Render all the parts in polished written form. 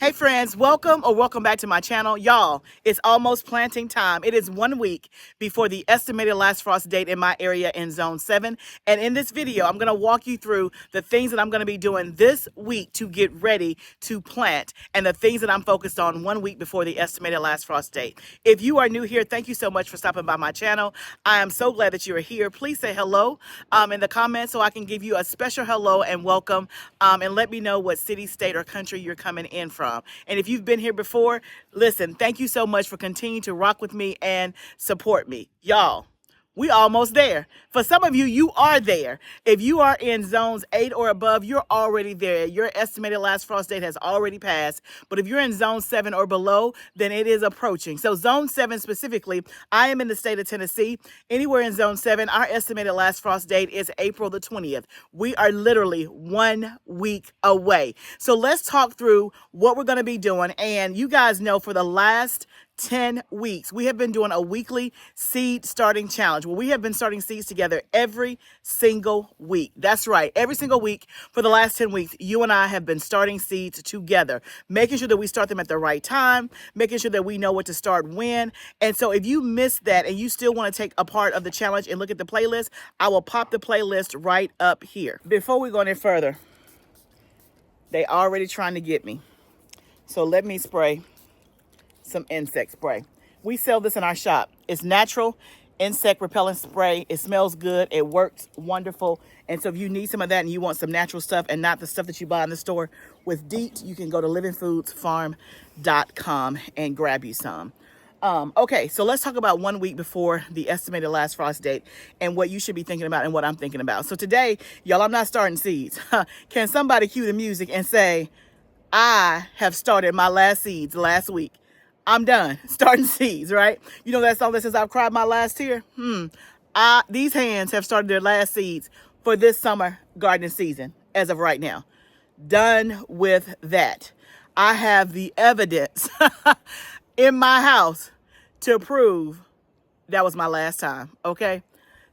Hey friends, welcome back to my channel. Y'all, it's almost planting time. It is 1 week before the estimated last frost date in my area in zone 7. And in this video, I'm going to walk you through the things that I'm going to be doing this week to get ready to plant and the things that I'm focused on 1 week before the estimated last frost date. If you are new here, thank you so much for stopping by my channel. I am so glad that you are here. Please say hello in the comments so I can give you a special hello and welcome, and let me know what city, state, or country you're coming in from. And if you've been here before, listen, thank you so much for continuing to rock with me and support me. Y'all, we almost there. For some of you, you are there. If you are in zones 8 or above, you're already there. Your estimated last frost date has already passed. But if you're in zone 7 or below, then it is approaching. So zone 7 specifically, I am in the state of Tennessee. Anywhere in zone 7, our estimated last frost date is April the 20th. We are literally 1 week away. So let's talk through what we're going to be doing. And you guys know for the last 10 weeks, we have been doing a weekly seed starting challenge where we have been starting seeds together every single week. That's right. Every single week for the last 10 weeks, you and I have been starting seeds together, making sure that we start them at the right time, making sure that we know what to start when. And so if you missed that and you still want to take a part of the challenge and look at the playlist, I will pop the playlist right up here. Before we go any further, they already trying to get me. So let me spray some insect spray. We sell this in our shop. It's natural insect repellent spray. It smells good. It works wonderful. And so if you need some of that and you want some natural stuff and not the stuff that you buy in the store with DEET, you can go to livingfoodsfarm.com and grab you some. Okay, so let's talk about 1 week before the estimated last frost date and what you should be thinking about and what I'm thinking about. So today, y'all, I'm not starting seeds. Can somebody cue the music and say, I have started my last seeds last week. I'm done starting seeds, right? You know that song that says, I've cried my last tear? These hands have started their last seeds for this summer gardening season as of right now. Done with that. I have the evidence in my house to prove that was my last time, okay?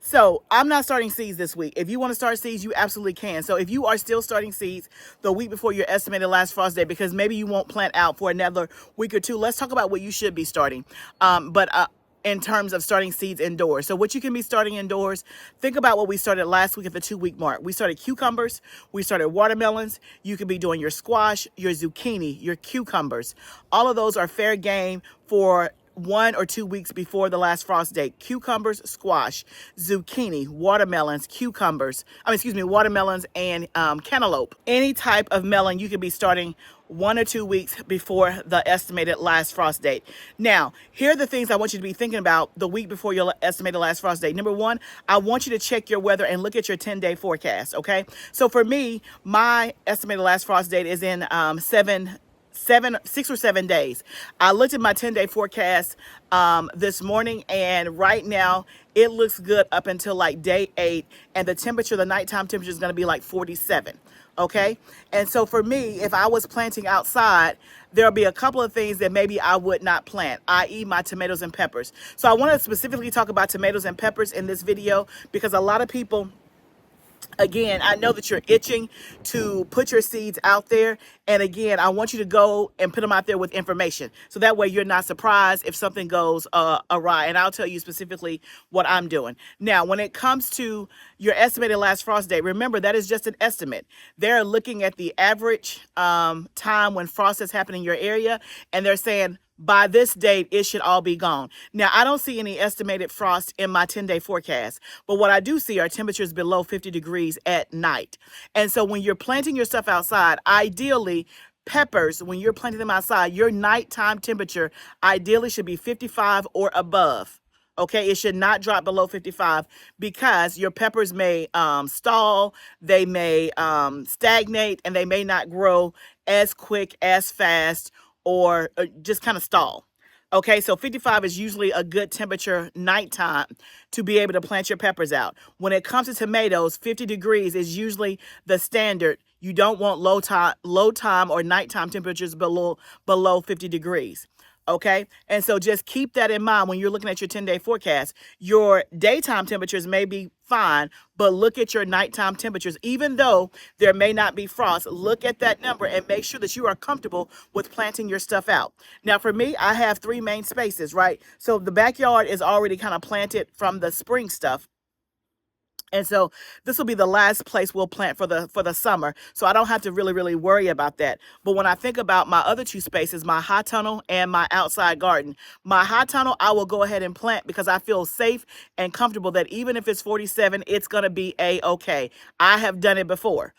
So I'm not starting seeds this week. If you want to start seeds, you absolutely can. So if you are still starting seeds the week before your estimated last frost day, because maybe you won't plant out for another week or two, let's talk about what you should be starting. In terms of starting seeds indoors. So what you can be starting indoors, think about what we started last week at the 2-week mark. We started cucumbers, we started watermelons. You could be doing your squash, your zucchini, your cucumbers. All of those are fair game for 1 or 2 weeks before the last frost date. Cucumbers, squash, zucchini, watermelons, watermelons and cantaloupe. Any type of melon you could be starting 1 or 2 weeks before the estimated last frost date. Now, here are the things I want you to be thinking about the week before your estimated last frost date. Number 1, I want you to check your weather and look at your 10-day forecast, okay? So for me, my estimated last frost date is in 6 or 7 days. I looked at my 10-day forecast this morning, and right now it looks good up until like day 8, and the nighttime temperature is going to be like 47. Okay. And so for me, if I was planting outside, there'll be a couple of things that maybe I would not plant, i.e. my tomatoes and peppers. So I want to specifically talk about tomatoes and peppers in this video because a lot of people, again, I know that you're itching to put your seeds out there. And again, I want you to go and put them out there with information. So that way you're not surprised if something goes awry. And I'll tell you specifically what I'm doing. Now, when it comes to your estimated last frost date, remember that is just an estimate. They're looking at the average time when frost has happened in your area. And they're saying, by this date, it should all be gone. Now, I don't see any estimated frost in my 10-day forecast, but what I do see are temperatures below 50 degrees at night. And so when you're planting your stuff outside, ideally, peppers, when you're planting them outside, your nighttime temperature ideally should be 55 or above. Okay, it should not drop below 55 because your peppers may stall, they may stagnate, and they may not grow as quick, as fast, or just kind of stall. Okay, so 55 is usually a good temperature nighttime to be able to plant your peppers out. When it comes to tomatoes, 50 degrees is usually the standard. You don't want low time or nighttime temperatures below 50 degrees. Okay. And so just keep that in mind when you're looking at your 10-day forecast. Your daytime temperatures may be fine, but look at your nighttime temperatures. Even though there may not be frost, look at that number and make sure that you are comfortable with planting your stuff out. Now, for me, I have 3 main spaces, right? So the backyard is already kind of planted from the spring stuff. And so this will be the last place we'll plant for the summer. So I don't have to really worry about that. But when I think about my other 2 spaces, my high tunnel and my outside garden, my high tunnel, I will go ahead and plant because I feel safe and comfortable that even if it's 47, it's going to be a-okay. I have done it before.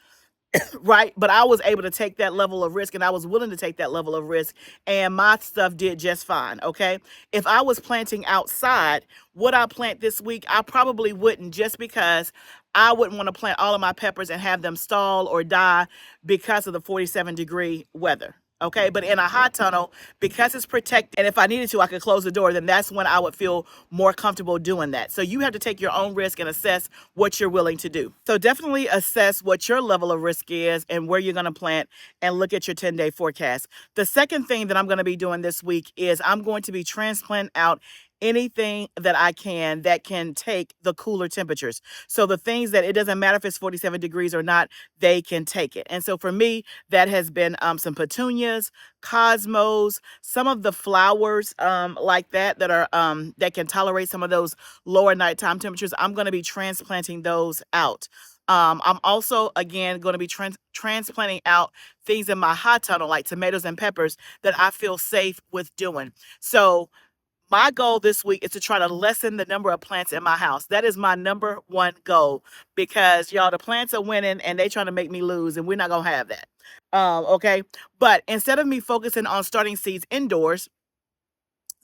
Right. But I was able to take that level of risk, and I was willing to take that level of risk, and my stuff did just fine. Okay. If I was planting outside, would I plant this week? I probably wouldn't, just because I wouldn't want to plant all of my peppers and have them stall or die because of the 47-degree weather. Okay, but in a hot tunnel, because it's protected, and if I needed to, I could close the door, then that's when I would feel more comfortable doing that. So you have to take your own risk and assess what you're willing to do. So definitely assess what your level of risk is and where you're going to plant, and look at your 10-day forecast. The second thing that I'm going to be doing this week is I'm going to be transplanting out anything that I can that can take the cooler temperatures. So the things that it doesn't matter if it's 47 degrees or not, they can take it. And so for me, that has been some petunias, cosmos, some of the flowers like that are that can tolerate some of those lower nighttime temperatures. I'm going to be transplanting those out. I'm also, again, going to be transplanting out things in my hot tunnel like tomatoes and peppers that I feel safe with doing. So my goal this week is to try to lessen the number of plants in my house. That is my number one goal, because y'all, the plants are winning and they trying to make me lose, and we're not going to have that. Okay. But instead of me focusing on starting seeds indoors,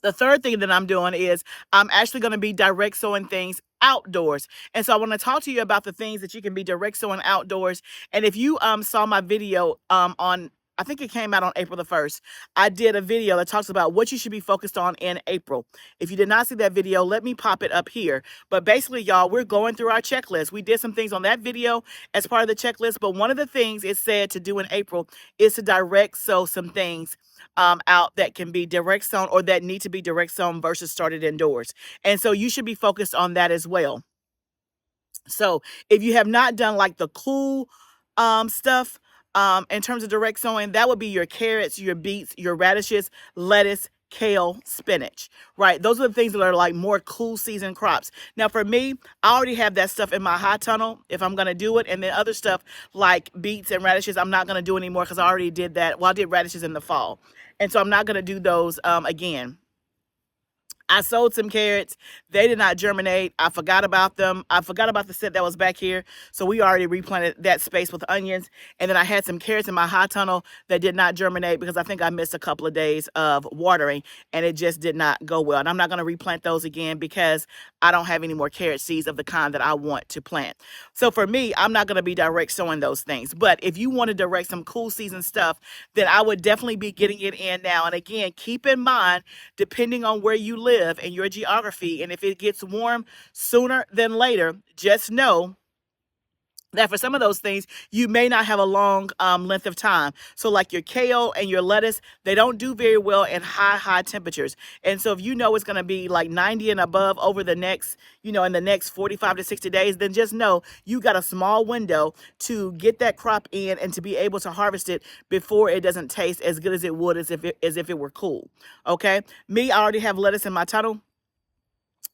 the third thing that I'm doing is I'm actually going to be direct sowing things outdoors. And so I want to talk to you about the things that you can be direct sowing outdoors. And if you saw my video on, I think it came out on April the 1st. I did a video that talks about what you should be focused on in April. If you did not see that video, let me pop it up here. But basically, y'all, we're going through our checklist. We did some things on that video as part of the checklist, but one of the things it said to do in April is to direct sow some things out that can be direct sown, or that need to be direct sown versus started indoors. And so you should be focused on that as well. So if you have not done like the cool stuff in terms of direct sowing, that would be your carrots, your beets, your radishes, lettuce, kale, spinach, right? Those are the things that are like more cool season crops. Now for me, I already have that stuff in my high tunnel if I'm going to do it. And then other stuff like beets and radishes, I'm not going to do anymore because I already did that. Well, I did radishes in the fall. And so I'm not going to do those again. I sowed some carrots. They did not germinate. I forgot about them. I forgot about the set that was back here. So we already replanted that space with onions. And then I had some carrots in my high tunnel that did not germinate because I think I missed a couple of days of watering and it just did not go well. And I'm not going to replant those again because I don't have any more carrot seeds of the kind that I want to plant. So for me, I'm not going to be direct sowing those things. But if you want to direct some cool season stuff, then I would definitely be getting it in now. And again, keep in mind, depending on where you live and your geography, and if it gets warm sooner than later, just know that for some of those things, you may not have a long length of time. So like your kale and your lettuce, they don't do very well in high temperatures. And so if you know it's going to be like 90 and above over the next, in the next 45 to 60 days, then just know you got a small window to get that crop in and to be able to harvest it before it doesn't taste as good as it would as if it were cool. Okay. Me, I already have lettuce in my tunnel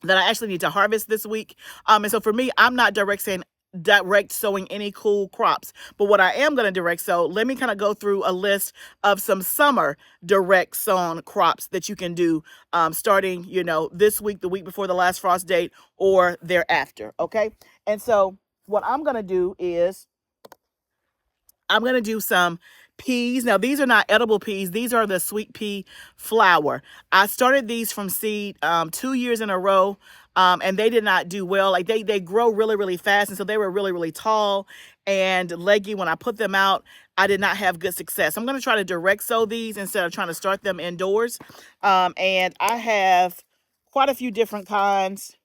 that I actually need to harvest this week. And so for me, I'm not direct sowing any cool crops. But what I am going to direct sow, let me kind of go through a list of some summer direct sown crops that you can do starting, this week, the week before the last frost date, or thereafter. Okay. And so what I'm going to do is I'm going to do some peas. Now, these are not edible peas. These are the sweet pea flour. I started these from seed 2 years in a row, and they did not do well. Like they grow really fast, and so they were really tall and leggy. When I put them out, I did not have good success. I'm going to try to direct sow these instead of trying to start them indoors. And I have quite a few different kinds.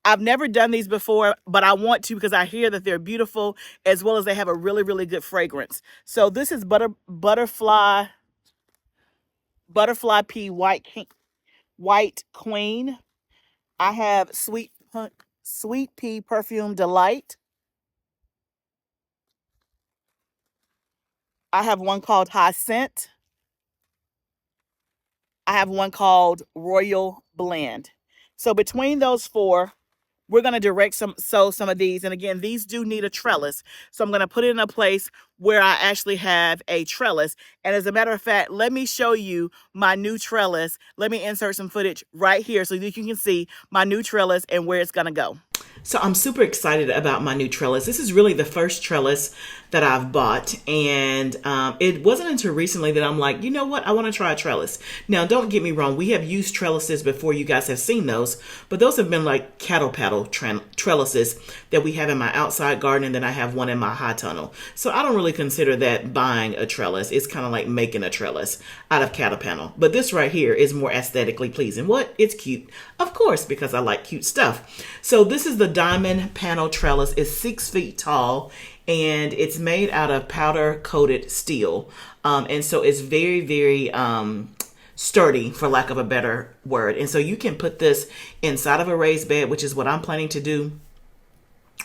I've never done these before, but I want to because I hear that they're beautiful, as well as they have a really good fragrance. So this is butterfly butterfly pea white queen. I have sweet pea perfume delight. I have one called high scent. I have one called royal blend. So between those four, we're going to sow some of these. And again, these do need a trellis. So I'm going to put it in a place where I actually have a trellis. And as a matter of fact, let me show you my new trellis. Let me insert some footage right here so that you can see my new trellis and where it's going to go. So I'm super excited about my new trellis. This is really the first trellis that I've bought. And it wasn't until recently that I'm like, you know what? I want to try a trellis. Now, don't get me wrong. We have used trellises before. You guys have seen those. But those have been like cattle paddle trellises that we have in my outside garden. And then I have one in my high tunnel. So I don't really consider that buying a trellis. It's kind of like making a trellis out of cattle panel. But this right here is more aesthetically pleasing. What? It's cute. Of course, because I like cute stuff. So this is the diamond panel trellis. It's 6 feet tall and it's made out of powder coated steel. And so it's very, very sturdy, for lack of a better word. And so you can put this inside of a raised bed, which is what I'm planning to do.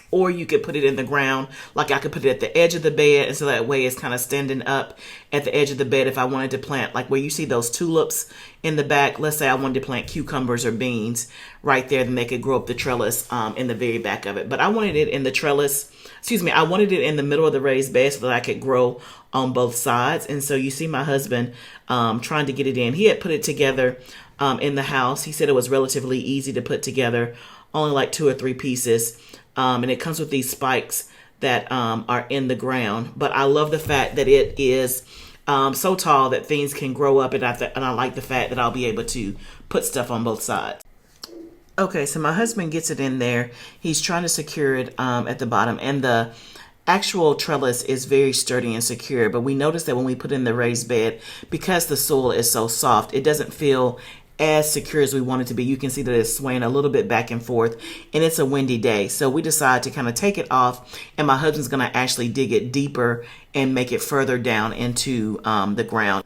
Or you could put it in the ground, like I could put it at the edge of the bed, and so that way it's kind of standing up at the edge of the bed if I wanted to plant, like where you see those tulips in the back. Let's say I wanted to plant cucumbers or beans right there, then they could grow up the trellis in the very back of it. But I wanted it in the trellis, I wanted it in the middle of the raised bed so that I could grow on both sides. And so you see my husband trying to get it in. He had put it together in the house. He said it was relatively easy to put together, only like 2 or 3 pieces. And it comes with these spikes that are in the ground. But I love the fact that it is so tall that things can grow up. And I like the fact that I'll be able to put stuff on both sides. Okay, so my husband gets it in there. He's trying to secure it at the bottom. And the actual trellis is very sturdy and secure. But we notice that when we put in the raised bed, because the soil is so soft, it doesn't feel as secure as we want it to be. You can see that it's swaying a little bit back and forth, and it's a windy day. So we decided to kind of take it off, and my husband's going to actually dig it deeper and make it further down into the ground.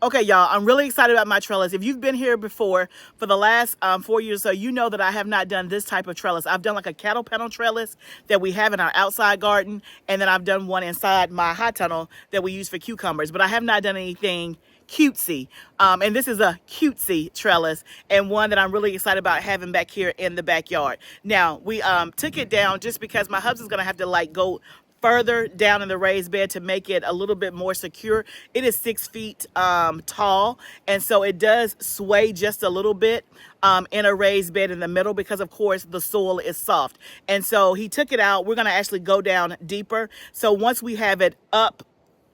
Okay, y'all, I'm really excited about my trellis. If you've been here before for the last 4 years or so, you know that I have not done this type of trellis. I've done like a cattle panel trellis that we have in our outside garden, and then I've done one inside my high tunnel that we use for cucumbers, but I have not done anything cutesy. And this is a cutesy trellis, and one that I'm really excited about having back here in the backyard. Now, we took it down just because my husband's gonna have to like go further down in the raised bed to make it a little bit more secure. It is 6 feet tall, and so it does sway just a little bit in a raised bed in the middle because, of course, the soil is soft. And so he took it out. We're going to actually go down deeper. So once we have it up,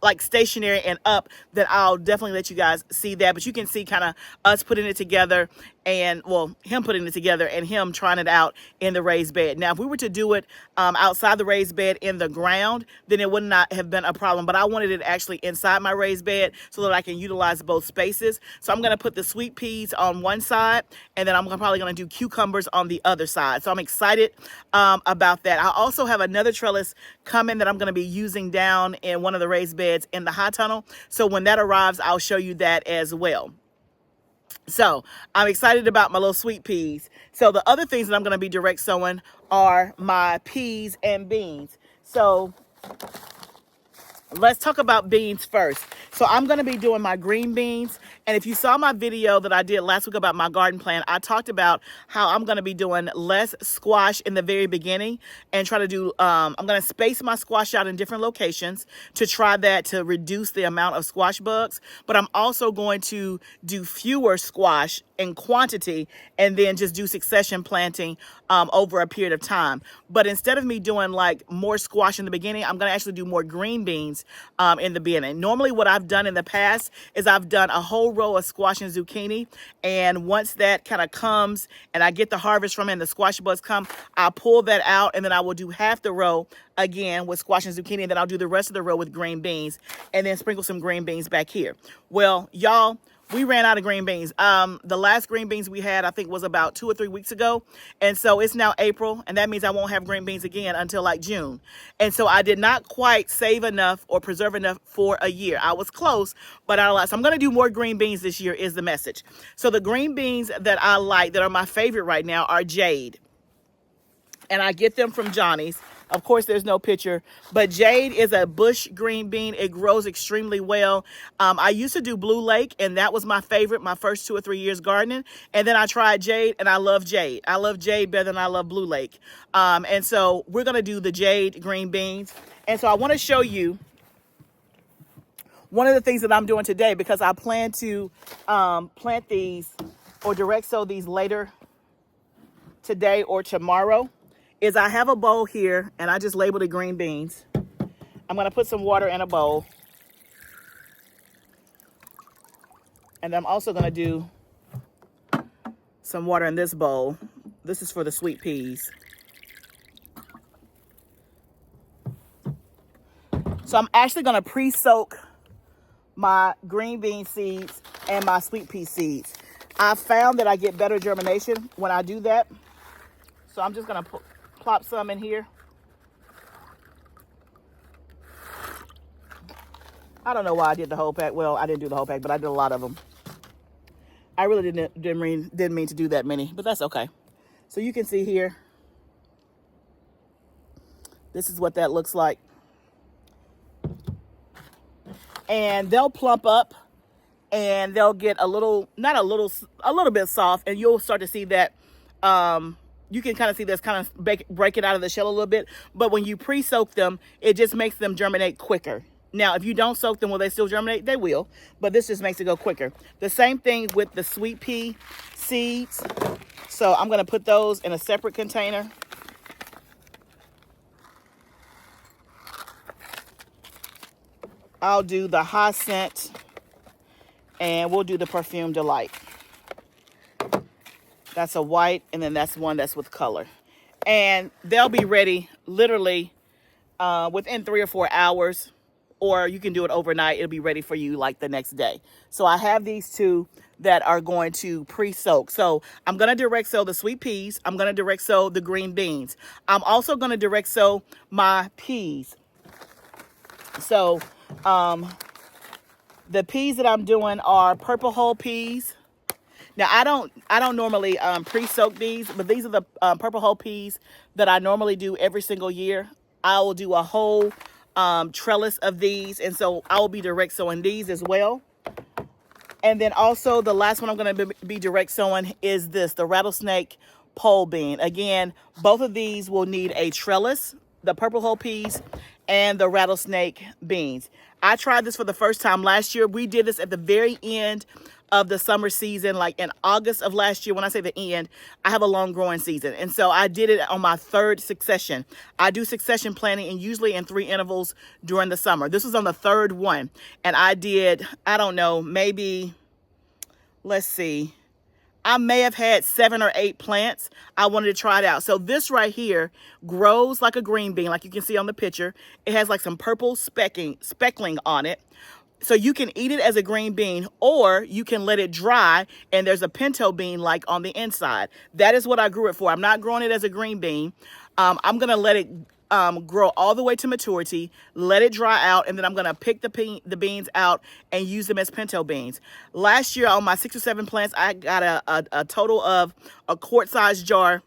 like stationary and up, then I'll definitely let you guys see that. But you can see kind of us putting it together, and well, him putting it together and him trying it out in the raised bed. Now, if we were to do it outside the raised bed in the ground, then it would not have been a problem. But I wanted it actually inside my raised bed so that I can utilize both spaces. So I'm going to put the sweet peas on one side, and then I'm probably going to do cucumbers on the other side. So I'm excited about that. I also have another trellis coming that I'm going to be using down in one of the raised beds in the high tunnel. So when that arrives, I'll show you that as well. So I'm excited about my little sweet peas. So the other things that I'm going to be direct sowing are my peas and beans. So let's talk about beans first. So I'm going to be doing my green beans. And if you saw my video that I did last week about my garden plan, I talked about how I'm going to be doing less squash in the very beginning and try to do, I'm going to space my squash out in different locations to try that to reduce the amount of squash bugs. But I'm also going to do fewer squash in quantity and then just do succession planting over a period of time. But instead of me doing like more squash in the beginning, I'm going to actually do more green beans in the beginning. Normally what I've done in the past is I've done a whole row of squash and zucchini, and once that kind of comes and I get the harvest from it and the squash bugs come, I'll pull that out, and then I will do half the row again with squash and zucchini, and then I'll do the rest of the row with green beans and then sprinkle some green beans back here. Well, y'all, we ran out of green beans. The last green beans we had, I think, was about 2 or 3 weeks ago. And so it's now April, and that means I won't have green beans again until like June. And so I did not quite save enough or preserve enough for a year. I was close, but not a lot. So I'm going to do more green beans this year is the message. So the green beans that I like, that are my favorite right now, are Jade. And I get them from Johnny's. Of course, there's no picture, but Jade is a bush green bean. It grows extremely well. I used to do Blue Lake, and that was my favorite my first 2 or 3 years gardening. And then I tried Jade, and I love Jade. I love Jade better than I love Blue Lake. And so we're going to do the Jade green beans. And so I want to show you one of the things that I'm doing today, because I plan to plant these or direct sow these later today or tomorrow. Is I have a bowl here, and I just labeled it green beans. I'm going to put some water in a bowl. And I'm also going to do some water in this bowl. This is for the sweet peas. So I'm actually going to pre-soak my green bean seeds and my sweet pea seeds. I found that I get better germination when I do that. So I'm just going to plop some in here. I don't know why I did the whole pack. Well, I didn't do the whole pack, but I did a lot of them. I really didn't mean to do that many, but that's okay. So you can see here, this is what that looks like. And they'll plump up, and they'll get a little bit soft, and you'll start to see that you can kind of see this kind of breaking out of the shell a little bit. But when you pre-soak them, it just makes them germinate quicker. Now, if you don't soak them, will they still germinate? They will, but this just makes it go quicker. The same thing with the sweet pea seeds. So I'm going to put those in a separate container. I'll do the high scent, and we'll do the perfume delight. That's a white, and then that's one that's with color. And they'll be ready literally within 3 or 4 hours, or you can do it overnight. It'll be ready for you like the next day. So I have these two that are going to pre-soak. So I'm going to direct sow the sweet peas. I'm going to direct sow the green beans. I'm also going to direct sow my peas. So the peas that I'm doing are purple hull peas. Now, I don't normally pre-soak these, but these are the purple hull peas that I normally do every single year. I will do a whole trellis of these, and so I will be direct sowing these as well. And then also the last one I'm going to be direct sowing is this, the rattlesnake pole bean. Again, both of these will need a trellis, the purple hull peas and the rattlesnake beans. I tried this for the first time last year. We did this at the very end of the summer season, like in August of last year. When I say the end, I have a long growing season. And so I did it on my third succession. I do succession planting, and usually in 3 intervals during the summer. This was on the third one. And I did, I don't know, maybe, let's see, I may have had 7 or 8 plants. I wanted to try it out. So this right here grows like a green bean, like you can see on the picture. It has like some purple speckling on it. So you can eat it as a green bean, or you can let it dry, and there's a pinto bean like on the inside. That is what I grew it for. I'm not growing it as a green bean. I'm going to let it grow all the way to maturity, let it dry out, and then I'm going to pick the beans out and use them as pinto beans. Last year on my 6 or 7 plants, I got a total of a quart-sized jar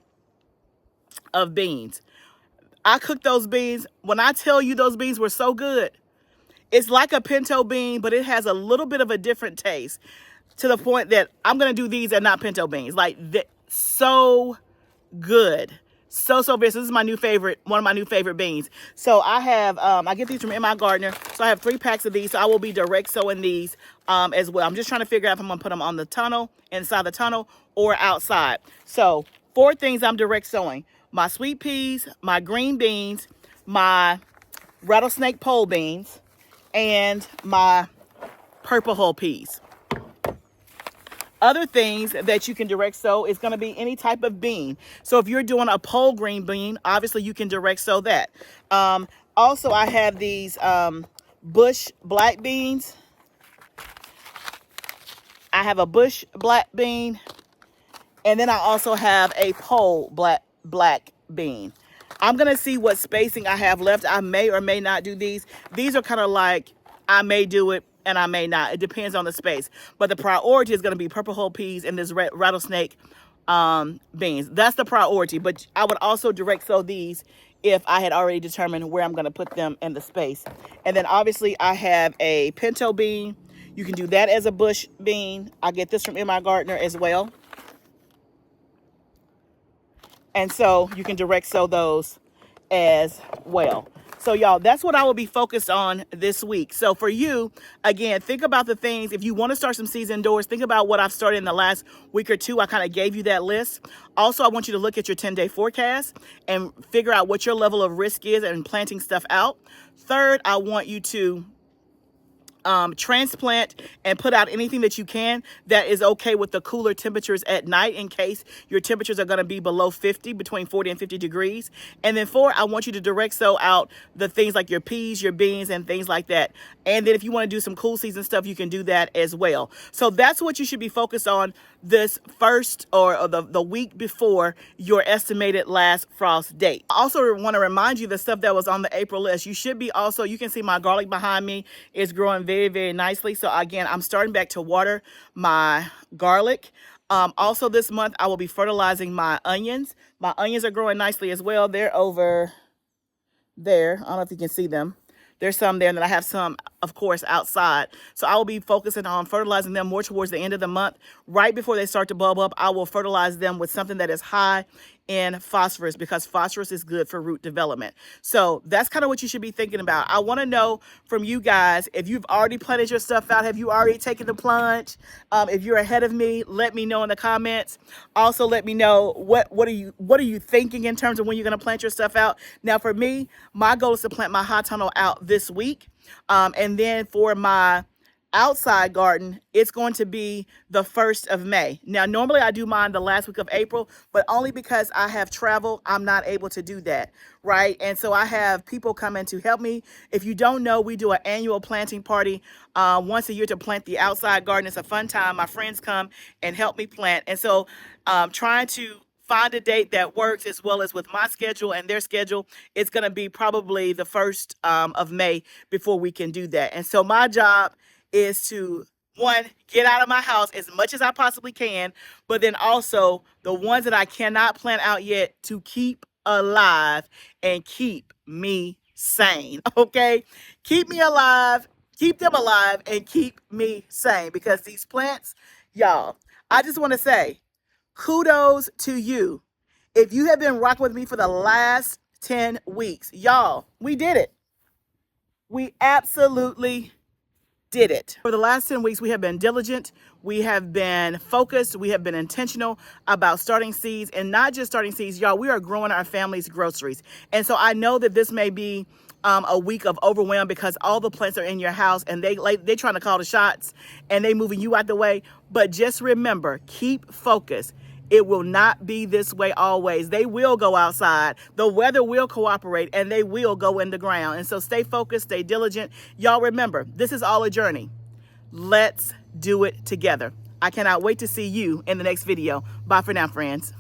of beans. I cooked those beans. When I tell you those beans were so good, it's like a pinto bean, but it has a little bit of a different taste, to the point that I'm going to do these and not pinto beans. Like, so good. So good. This is my new favorite, one of my new favorite beans. So I have, I get these from In My Gardener. So I have 3 packs of these. So I will be direct sowing these as well. I'm just trying to figure out if I'm going to put them on the tunnel, inside the tunnel, or outside. So 4 things I'm direct sowing: my sweet peas, my green beans, my rattlesnake pole beans, and my purple hull peas. Other things that you can direct sow is going to be any type of bean. So if you're doing a pole green bean, obviously you can direct sow that. Also, I have these bush black beans. I have a bush black bean, and then I also have a pole black bean. I'm going to see what spacing I have left. I may or may not do these. These are kind of like, I may do it and I may not. It depends on the space. But the priority is going to be purple hull peas and this rattlesnake beans. That's the priority. But I would also direct sow these if I had already determined where I'm going to put them in the space. And then obviously I have a pinto bean. You can do that as a bush bean. I get this from In My Gardener as well. And so you can direct sow those as well. So y'all, that's what I will be focused on this week. So for you, again, think about the things. If you want to start some seeds indoors, think about what I've started in the last week or two. I kind of gave you that list. Also, I want you to look at your 10-day forecast and figure out what your level of risk is in planting stuff out. Third, I want you to transplant and put out anything that you can that is okay with the cooler temperatures at night, in case your temperatures are going to be below 50, between 40 and 50 degrees. And then 4, I want you to direct sow out the things like your peas, your beans, and things like that. And then if you want to do some cool season stuff, you can do that as well. So that's what you should be focused on this first or the week before your estimated last frost date. I also want to remind you the stuff that was on the April list. You should be also, you can see my garlic behind me is growing very, very nicely. So again, I'm starting back to water my garlic. Also this month, I will be fertilizing my onions. My onions are growing nicely as well. They're over there. I don't know if you can see them. There's some there, and then I have some, of course, outside. So I will be focusing on fertilizing them more towards the end of the month. Right before they start to bubble up, I will fertilize them with something that is high in phosphorus, because phosphorus is good for root development. So that's kind of what you should be thinking about. I want to know from you guys, if you've already planted your stuff out, have you already taken the plunge? If you're ahead of me, let me know in the comments. Also, let me know what are you thinking in terms of when you're going to plant your stuff out. Now, for me, my goal is to plant my high tunnel out this week. And then for my outside garden, it's going to be the 1st of May. Now, normally I do mine the last week of April, but only because I have travel, I'm not able to do that, right? And so I have people coming to help me. If you don't know, we do an annual planting party once a year to plant the outside garden. It's a fun time. My friends come and help me plant. And so trying to find a date that works, as well as with my schedule and their schedule, it's going to be probably the 1st of May before we can do that. And so my job is to, one, get out of my house as much as I possibly can, but then also the ones that I cannot plant out yet, to keep alive and keep me sane, okay? Keep me alive, keep them alive, and keep me sane, because these plants, y'all, I just want to say, kudos to you. If you have been rocking with me for the last 10 weeks, y'all, we did it. We absolutely did it. For the last 10 weeks, we have been diligent. We have been focused. We have been intentional about starting seeds, and not just starting seeds, y'all, we are growing our family's groceries. And so I know that this may be a week of overwhelm, because all the plants are in your house and they're trying to call the shots and they moving you out the way. But just remember, keep focused. It will not be this way always. They will go outside. The weather will cooperate, and they will go in the ground. And so stay focused, stay diligent. Y'all remember, this is all a journey. Let's do it together. I cannot wait to see you in the next video. Bye for now, friends.